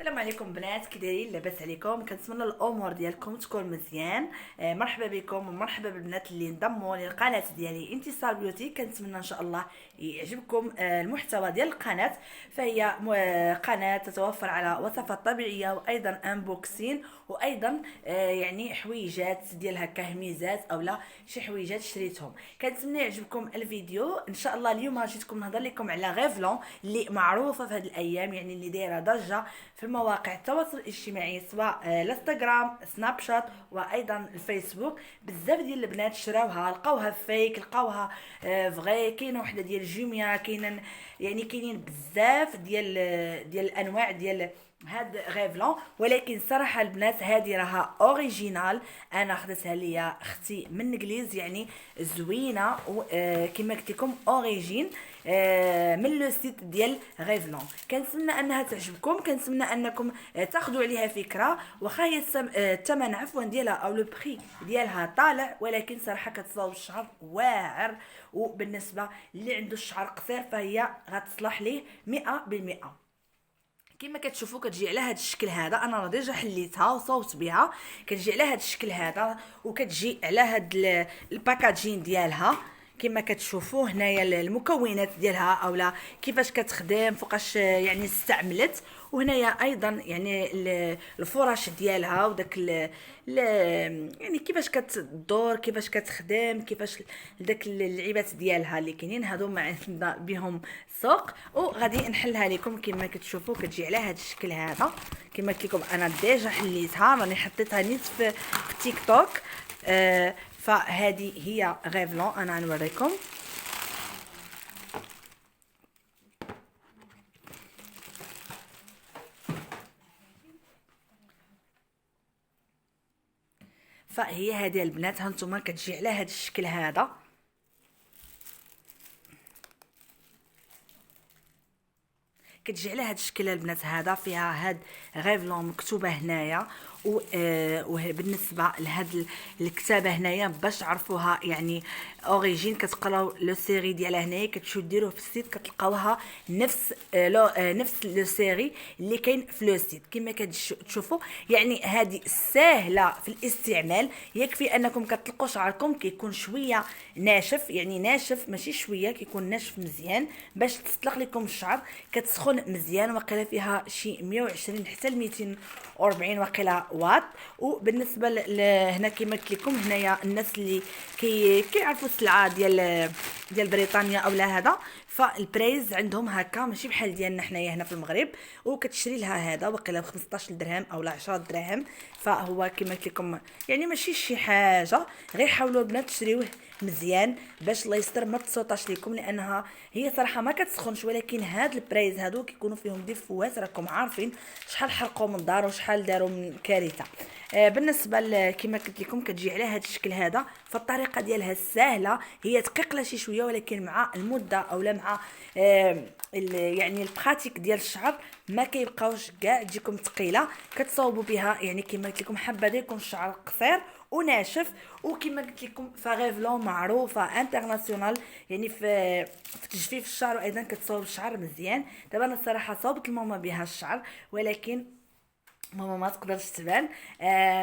السلام عليكم بنات، كي دايرين؟ لاباس عليكم؟ كنتمنى الامور ديالكم تكون مزيان. مرحبا بكم ومرحبا بالبنات اللي انضموا للقناه ديالي انتصار بيوتي. كنتمنى ان شاء الله يعجبكم المحتوى ديال القناه. فهي قناه تتوفر على وصفات طبيعيه وايضا انبوكسين وايضا يعني حويجات ديال هكا هميزات اولا شي حويجات شريتهم. كنتمنى يعجبكم الفيديو ان شاء الله. اليوم جيتكم نهضر لكم على غيفلون اللي معروفه في هذه الايام، يعني اللي دايره ضجه في المواقع التواصل الاجتماعي سواء الانستغرام، سناب شات وايضا الفيسبوك. بزاف ديال البنات شراوها، لقاوها فيك، لقاوها فغي. كاينه وحده ديال جوميا، كاينين بزاف ديال الانواع ديال هاد غيفلون. ولكن صراحه البنات هذه راها اوريجينال، انا خدتها ليا اختي من انجليز، يعني زوينه كما قلت لكم اوريجين من لو سيت ديال غيفلون. كنتمنى انها تعجبكم، كنتمنى انكم تاخذوا عليها فكره. واخا هي الثمن عفوا ديالها او لو بري ديالها طالع، ولكن صراحه كتصاوب الشعر واعر. وبالنسبه اللي عنده الشعر قصير فهي غتصلح ليه 100%. كما كتشوفوا كتجي على هذا الشكل هذا، انا راه ديجا حليتها وصوت بها. كتجي على هذا الشكل هذا وكتجي على هذا الباكاجين ديالها. كما كتشوفوا هنايا المكونات ديالها اولا كيفاش كتخدم، فوقاش يعني استعملت. وهنايا ايضا يعني الفرش ديالها وداك يعني كيفاش كتدور، كيفاش كتخدم، كيفاش داك اللعيبات ديالها اللي كاينين هادو ما عندنا بهم سوق. وغادي نحلها لكم كما كتشوفوا. كتجي على هذا الشكل هذا كما قلت لكم. انا ديجا حليتها، راني حطيتها نيت في تيك توك. فهذه هي غيفلون، انا نوريكم. فهي هذه البنات هانتوما كتجي على هذا الشكل هذا. كتجي على هذا الشكل البنات هذا، فيها هاد غيفلون مكتوبه هنايا. وبالنسبه لهاد الكتابه هنايا باش تعرفوها يعني اوريجين، كتقراو لو سيري ديالها هنايا، كتمشيو ديروه في السيت كتلقاوها نفس لو سيري اللي كاين في لو سيت. كما كتشوفوا يعني هذه سهله في الاستعمال. يكفي انكم كتلقوا شعركم كيكون شويه ناشف، يعني ناشف ماشي شويه، كيكون ناشف مزيان باش تطلق لكم الشعر. كتسخن مزيان، وقيله فيها شي 120 حتى ل 240 وقيله واط. وبالنسبه هنا كما قلت لكم، هنايا الناس اللي كيعرفوا السلعه ديال بريطانيا اولا هذا، فالبرايز عندهم هكا ماشي بحال ديالنا حنايا هنا في المغرب. وكتشري لها هذا وقيله ب 15 درهم اولا 10 دراهم. فهو كما قلت لكم يعني ماشي شي حاجه، غير حاولوا البنات تشريوه مزيان باش الله يستر ما تصوطاش لكم، لانها هي صراحه ما كتسخنش. ولكن هاد البرايز هادو كيكونوا فيهم ديفوات، راكم عارفين شحال حرقوا من دار وشحال داروا من كارثه. بالنسبه كما قلت لكم كتجي على هذا الشكل هذا. فالطريقه ديالها سهله، هي دقيقه شي شويه، ولكن مع المده اولا مع يعني البراتيك ديال الشعر ما كيبقاوش كاع تجيكم ثقيله. كتصاوبوا بها يعني كما قلت لكم، حابه يكون الشعر قصير وناشف. وكما قلت لكم فغيفلون معروفه انترناسيونال يعني في تجفيف الشعر، وايضا كتصاوب الشعر مزيان. دابا انا الصراحه صاوبت الماما بها الشعر، ولكن ماما ما تقدرش تبان.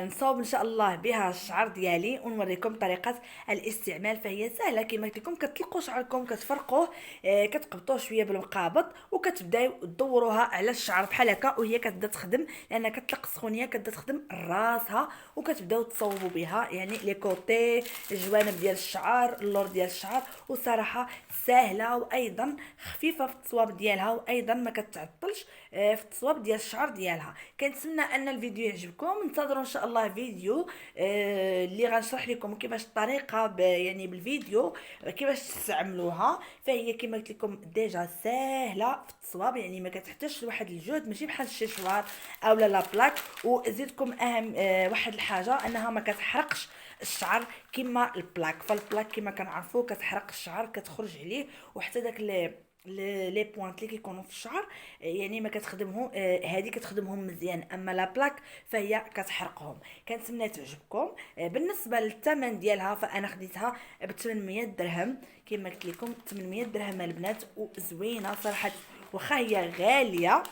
نصاوب ان شاء الله بها الشعر ديالي ونوريكم طريقه الاستعمال. فهي سهله كما قلت لكم. كتطلقوا شعركم، كتفرقوه، كتقبطوه شويه بالمقابض، وكتبداو تدوروها على الشعر بحال هكا، وهي كتبدا تخدم لانها كتطلق السخونيه، كتبدا تخدم راسها. وكتبداو تصوبوا بها يعني لي كوتي، الجوانب ديال الشعر، اللور ديال الشعر. وصراحه سهله وايضا خفيفه في التصواب ديالها، وايضا ما كتعطلش في التصواب ديال الشعر ديالها. كنتمنى ان الفيديو يعجبكم. انتظروا ان شاء الله فيديو اللي غنشرح لكم كيفاش الطريقه يعني بالفيديو كيفاش تستعملوها. فهي كما قلت لكم ديجا سهله في التصواب، يعني ما كتحتاجش لواحد الجهد، ماشي بحال الشيشوار اولا لا بلاك. وزيدكم اهم واحد الحاجه انها ما كتحرقش الشعر كما البلاك. فالبلاك كما كنعرفوا كتحرق الشعر، كتخرج عليه، وحتى داك لي بوينت اللي كيكونوا في الشعر يعني ما كتخدمهم. هذه كتخدمهم مزيان، اما لا بلاك فهي كتحرقهم. كنتمنى تعجبكم. بالنسبه للثمن ديالها فانا خديتها ب 800 درهم كما قلت لكم. 800 درهم البنات، وزوينه صراحه. واخا هي غاليه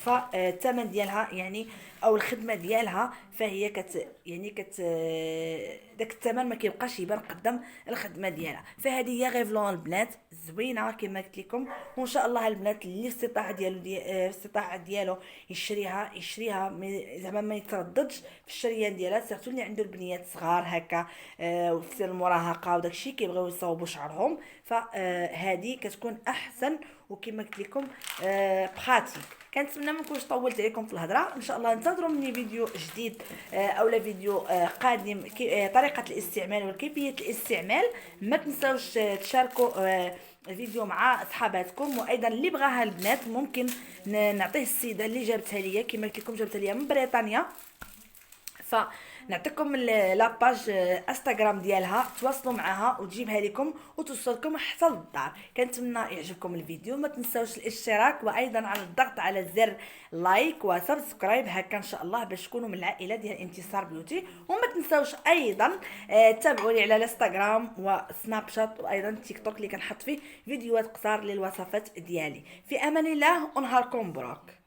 فالثمن ديالها يعني او الخدمه ديالها فهي يعني داك الثمن ما كيبقاش يبان قدام الخدمه ديالها. فهذه هي غيفلون البنات زوينه كما قلت لكم، وان شاء الله البنات اللي الاستطاعه ديالو الاستطاعه ديالو يشريها زعما ما يترددش في الشريان ديالها، سيرتو اللي عنده البنيات صغار هكا في سن المراهقه وداكشي كيبغيو يصاوبوا شعرهم، فهذه كتكون احسن وكما قلت لكم براتيك. كنتمنى ما نكونش طولت عليكم في الهضره. ان شاء الله انتظروا مني فيديو جديد اولا فيديو قادم طريقه الاستعمال وكيفيه الاستعمال. ما تنساوش تشاركوا الفيديو مع صحاباتكم، وايضا اللي بغاها البنات ممكن نعطيه السيده اللي جابتها ليا كما قلت لكم، جابتها ليا من بريطانيا، فنعطيكم لاباج انستغرام ديالها تواصلوا معها وتجيبها لكم وتوصلكم حتى للدار. كنتمنى يعجبكم الفيديو، ما تنساوش الاشتراك وايضا على الضغط على زر لايك وسبسكرايب هكا ان شاء الله باش تكونوا من العائله ديال انتصار بيوتي. وما تنساوش ايضا تابعوني على الانستغرام وسناب شات وايضا تيك توك اللي كنحط فيه فيديوهات قصار للوصفات ديالي. في امان الله ونهاركم مبروك.